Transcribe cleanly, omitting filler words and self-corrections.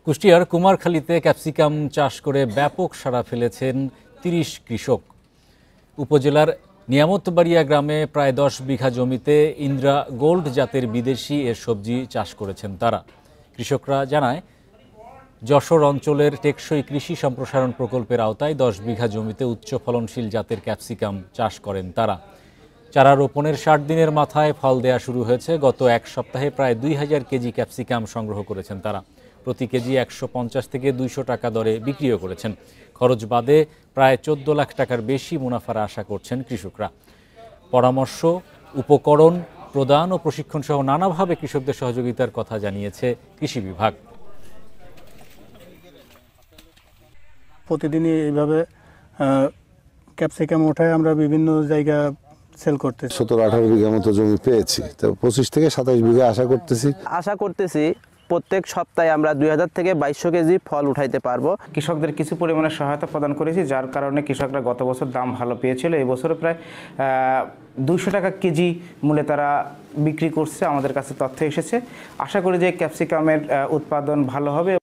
কুষ্টিয়ার কুমারখালীতে ক্যাপসিকাম চাষ করে ব্যাপক সাড়া ফেলেছেন ৩০ কৃষক। উপজেলার নিয়ামতবাড়িয়া গ্রামে প্রায় ১০ বিঘা জমিতে ইন্দ্রা গোল্ড জাতের বিদেশি এ সবজি চাষ করেছেন তারা। কৃষকরা জানায়, যশোর অঞ্চলের টেকসই কৃষি সম্প্রসারণ প্রকল্পের আওতায় ১০ বিঘা জমিতে উচ্চ ফলনশীল জাতের ক্যাপসিকাম চাষ করেন তারা। চারা রোপণের ৬০ দিনের মাথায় ফল দেয়া শুরু হয়েছে। গত এক সপ্তাহে প্রায় ২,০০০ কেজি ক্যাপসিকাম সংগ্রহ করেছেন তারা। প্রতি কেজি ১৫০ থেকে ২০০ টাকা দরে বিক্রিও করেছেন। খরচ বাদে প্রায় ১৪ লাখ টাকার বেশি মুনাফার আশা করছেন কৃষকরা। পরামর্শ, উপকরণ প্রদান ও প্রশিক্ষণ সহ নানাভাবে কৃষকদের সহযোগিতার কথা জানিয়েছে কৃষি বিভাগ। প্রতিদিনই এইভাবে ক্যাপসিকাম ওঠায় আমরা বিভিন্ন জায়গা সেল করতেছি। ১৭-১৮ বিঘা মতো জমি পেয়েছি, তো ২৫ থেকে ২৭ বিঘা আশা করতেছি প্রত্যেক সপ্তাহে আমরা ২০০০ থেকে ২২০০ কেজি ফল উঠাইতে পারবো। কৃষকদের কিছু পরিমাণে সহায়তা প্রদান করেছি, যার কারণে কৃষকরা গত বছর দাম ভালো পেয়েছিল। এই বছরে প্রায় ২০০ টাকা কেজি মূল্যে তারা বিক্রি করছে। আমাদের কাছে তথ্য এসেছে। আশা করি যে ক্যাপসিকামের উৎপাদন ভালো হবে।